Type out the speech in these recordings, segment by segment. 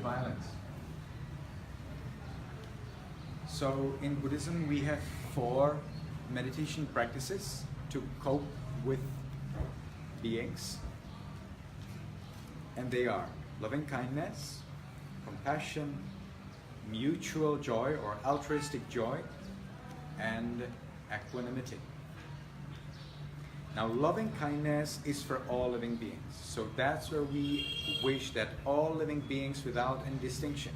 violence. So in Buddhism we have 4 meditation practices to cope with beings, and they are loving kindness, compassion, mutual joy or altruistic joy, and equanimity. Now, loving kindness is for all living beings. So that's where we wish that all living beings, without any distinction,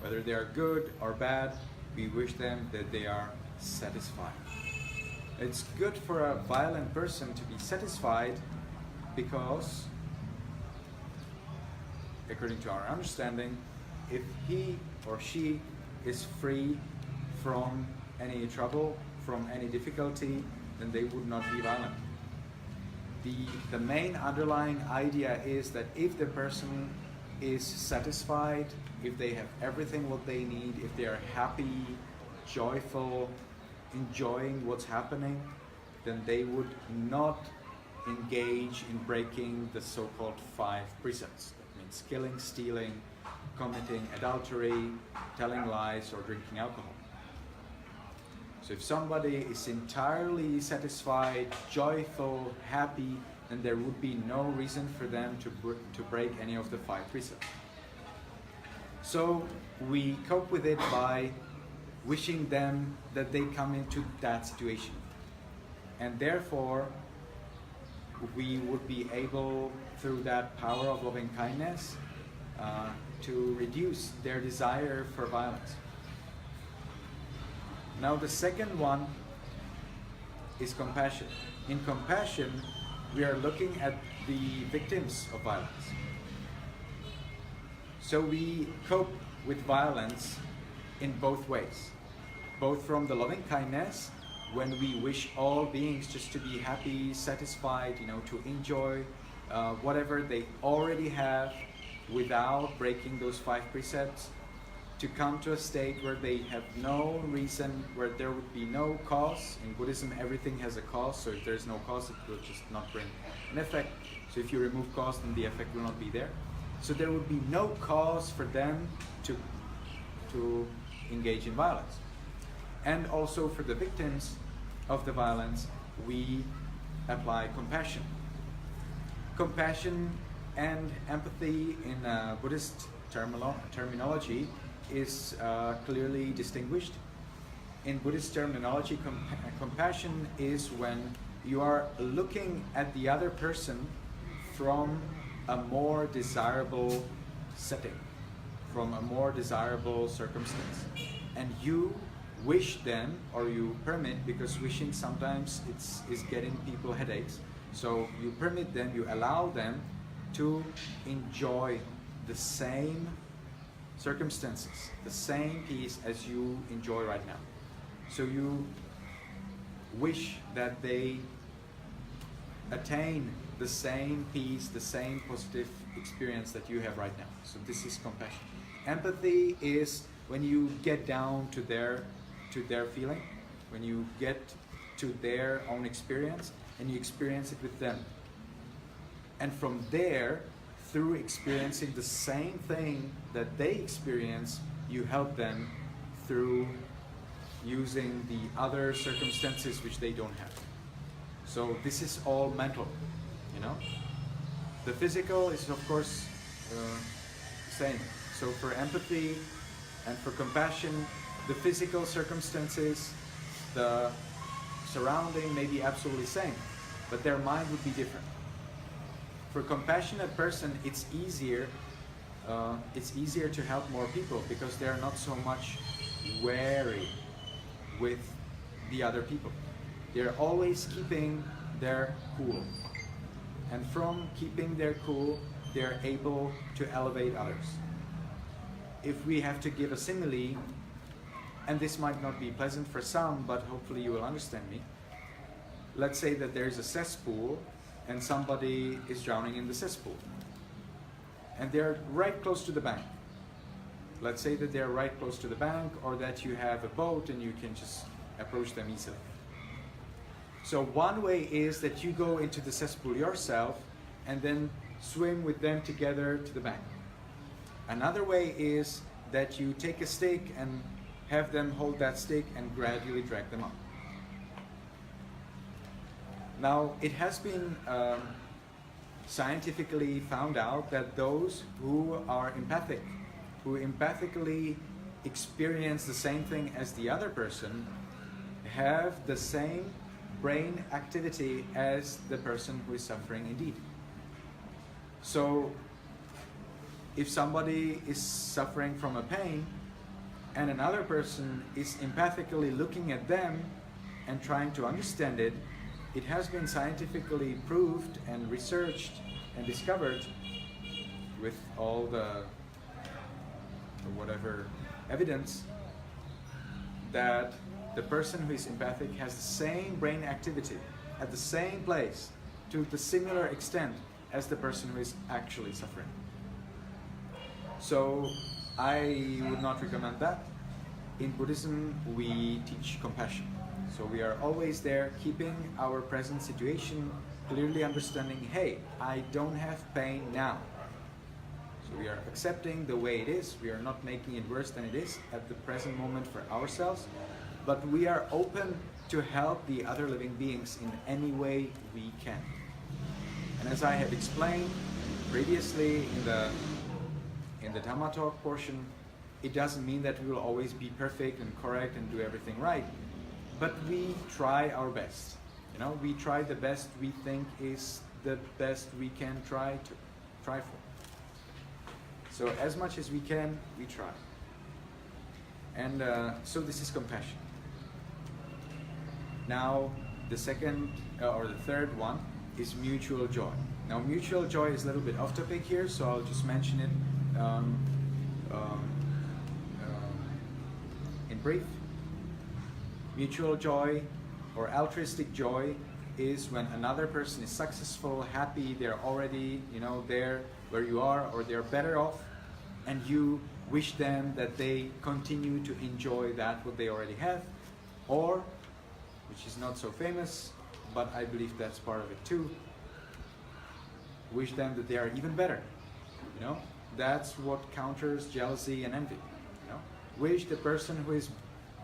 whether they are good or bad, we wish them that they are satisfied. It's good for a violent person to be satisfied because, according to our understanding, if he or she is free from any trouble, from any difficulty, then they would not be violent. The main underlying idea is that if the person is satisfied, if they have everything what they need, if they are happy, joyful, enjoying what's happening, then they would not engage in breaking the so-called 5 precepts. That means killing, stealing, committing adultery, telling lies, or drinking alcohol. So if somebody is entirely satisfied, joyful, happy, then there would be no reason for them to break any of the 5 precepts. So we cope with it by wishing them that they come into that situation. And therefore, we would be able, through that power of loving kindness, to reduce their desire for violence. Now the second one is compassion. In compassion, we are looking at the victims of violence. So we cope with violence in both ways. Both from the loving kindness, when we wish all beings just to be happy, satisfied, to enjoy whatever they already have without breaking those 5 precepts, to come to a state where they have no reason, where there would be no cause. In Buddhism, everything has a cause, so if there's no cause, it will just not bring an effect. So if you remove cause, then the effect will not be there. So there would be no cause for them to engage in violence. And also for the victims of the violence, we apply compassion. Compassion and empathy in Buddhist terminology is clearly distinguished. In Buddhist terminology, compassion is when you are looking at the other person from a more desirable setting, from a more desirable circumstance. And you wish them, or you permit, because wishing sometimes is getting people headaches, so you permit them, you allow them to enjoy the same circumstances, the same peace as you enjoy right now. So you wish that they attain the same peace, the same positive experience that you have right now. So this is compassion. Empathy is when you get down to their feeling, when you get to their own experience and you experience it with them. And from there, through experiencing the same thing that they experience, you help them through using the other circumstances which they don't have. So this is all mental, The physical is of course same. So for empathy and for compassion, the physical circumstances, the surrounding may be absolutely same, but their mind would be different. For a compassionate person, it's easier to help more people because they're not so much wary with the other people. They're always keeping their cool. And from keeping their cool, they're able to elevate others. If we have to give a simile, and this might not be pleasant for some, but hopefully you will understand me. Let's say that there's a cesspool and somebody is drowning in the cesspool. And they're right close to the bank. Let's say that they're right close to the bank, or that you have a boat and you can just approach them easily. So one way is that you go into the cesspool yourself and then swim with them together to the bank. Another way is that you take a stick and have them hold that stick and gradually drag them up. Now, it has been scientifically found out that those who are empathic, who empathically experience the same thing as the other person, have the same brain activity as the person who is suffering indeed. So, if somebody is suffering from a pain and another person is empathically looking at them and trying to understand it, it has been scientifically proved and researched and discovered with all the whatever evidence that the person who is empathic has the same brain activity at the same place to the similar extent as the person who is actually suffering. So I would not recommend that. In Buddhism, we teach compassion. So we are always there, keeping our present situation, clearly understanding, hey, I don't have pain now. So we are accepting the way it is. We are not making it worse than it is at the present moment for ourselves, but we are open to help the other living beings in any way we can. And as I have explained previously in the Dhamma talk portion, it doesn't mean that we will always be perfect and correct and do everything right, but we try our best. You know, we try the best we think is the best we can try for. So as much as we can, we try. And so this is compassion. Now the second or the third one is mutual joy. Now mutual joy is a little bit off topic here, so I'll just mention it in brief. Mutual joy or altruistic joy is when another person is successful, happy, they're already, there where you are, or they're better off, and you wish them that they continue to enjoy that what they already have, or, which is not so famous, but I believe that's part of it too, wish them that they are even better. That's what counters jealousy and envy. Wish the person who is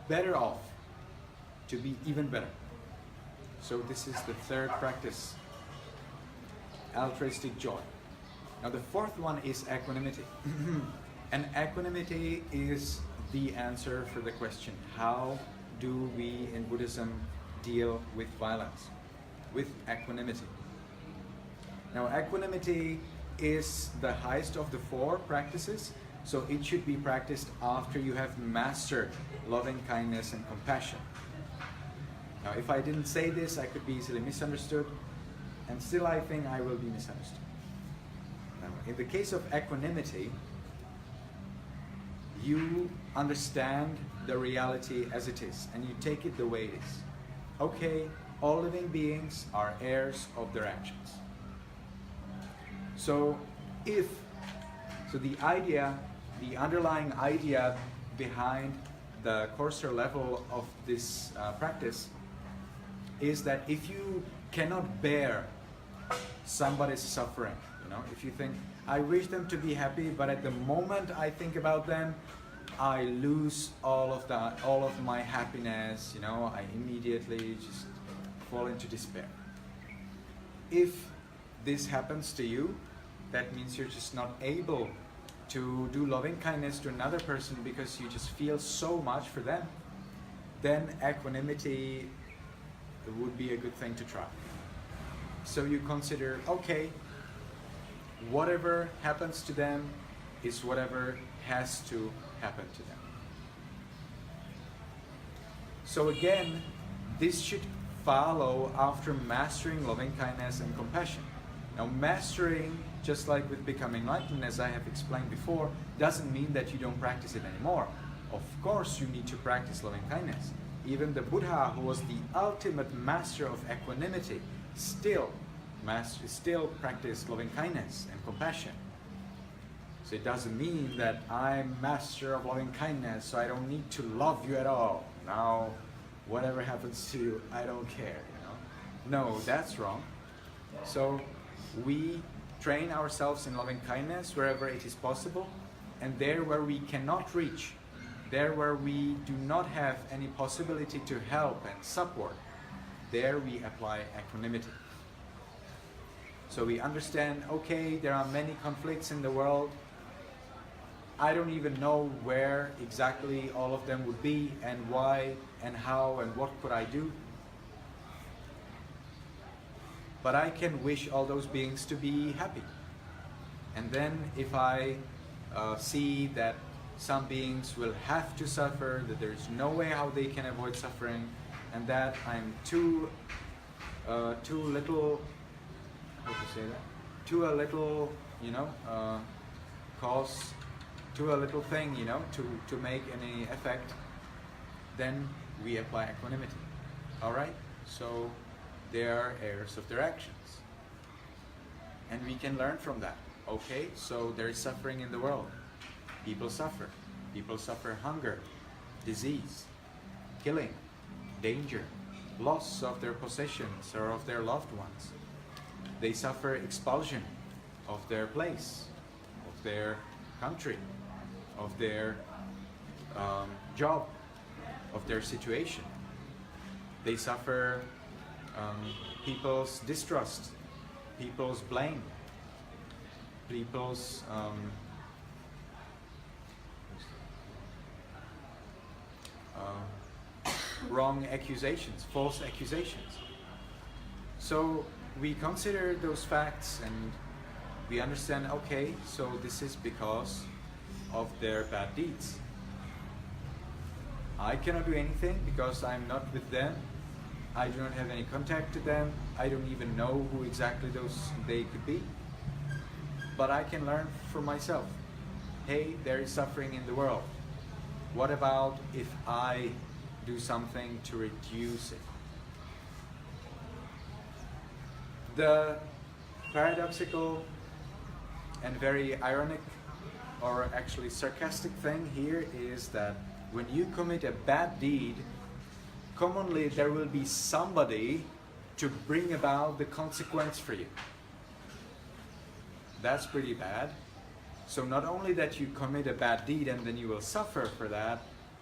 better off to be even better. So this is the third practice, altruistic joy. Now the fourth one is equanimity. And equanimity is the answer for the question, how do we in Buddhism deal with violence? With equanimity. Now equanimity is the highest of the four practices, so it should be practiced after you have mastered loving kindness and compassion. Now if I didn't say this, I could be easily misunderstood, and still I think I will be misunderstood. Now in the case of equanimity, you understand the reality as it is, and you take it the way it is. Okay, all living beings are heirs of their actions. So the underlying idea behind the coarser level of this practice is that if you cannot bear somebody's suffering, if you think, I wish them to be happy, but at the moment I think about them, I lose all of my happiness, I immediately just fall into despair. If this happens to you, that means you're just not able to do loving kindness to another person because you just feel so much for them, then equanimity would be a good thing to try. So you consider, okay, whatever happens to them is whatever has to happen to them. So again, this should follow after mastering loving kindness and compassion. Now mastering, just like with becoming enlightened, as I have explained before, doesn't mean that you don't practice it anymore. Of course you need to practice loving kindness. Even the Buddha, who was the ultimate master of equanimity, still practiced loving kindness and compassion. So it doesn't mean that I'm master of loving kindness, so I don't need to love you at all. Now, whatever happens to you, I don't care. No, that's wrong. So we train ourselves in loving kindness wherever it is possible, And there where we cannot reach, there where we do not have any possibility to help and support, there we apply equanimity. So we understand, okay, there are many conflicts in the world. I don't even know where exactly all of them would be and why and how and what could I do. But I can wish all those beings to be happy. And then if I see that some beings will have to suffer, that there is no way how they can avoid suffering, and that I'm too little, how to say that? Too a little, cause, too a little thing, to make any effect, then we apply equanimity. All right? So they are heirs of their actions. And we can learn from that. Okay, so there is suffering in the world. People suffer. People suffer hunger, disease, killing, danger, loss of their possessions or of their loved ones. They suffer expulsion of their place, of their country, of their job, of their situation. They suffer people's distrust, people's blame, people's wrong accusations, false accusations. So we consider those facts and we understand, okay, so this is because of their bad deeds. I cannot do anything because I'm not with them. I do not have any contact to them. I don't even know who exactly they could be. But I can learn for myself. Hey, there is suffering in the world. What about if I do something to reduce it? The paradoxical and very ironic, or actually sarcastic thing here is that when you commit a bad deed, commonly there will be somebody to bring about the consequence for you. That's pretty bad. So not only that you commit a bad deed and then you will suffer for that,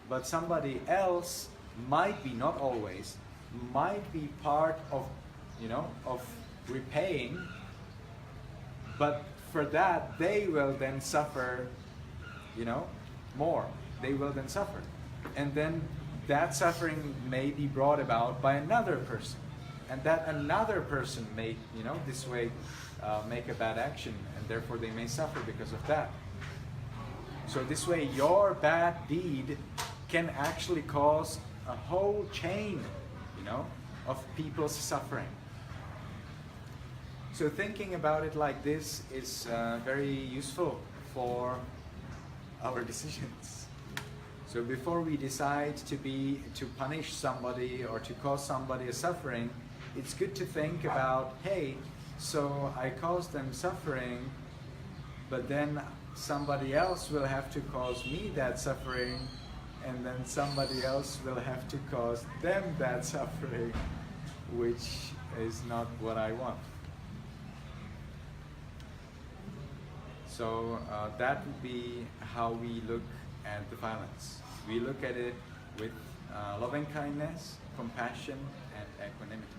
but somebody else might be, not always, might be part of, of repaying, but for that they will then suffer, more. They will then suffer. And then that suffering may be brought about by another person. And that another person may, this way make a bad action, and therefore they may suffer because of that. So this way your bad deed can actually cause a whole chain, of people's suffering. So thinking about it like this is very useful for our decisions. So before we decide to punish somebody or to cause somebody a suffering, it's good to think about, hey, so I caused them suffering, but then somebody else will have to cause me that suffering, and then somebody else will have to cause them that suffering, which is not what I want. So that would be how we look at the violence. We look at it with loving kindness, compassion, and equanimity.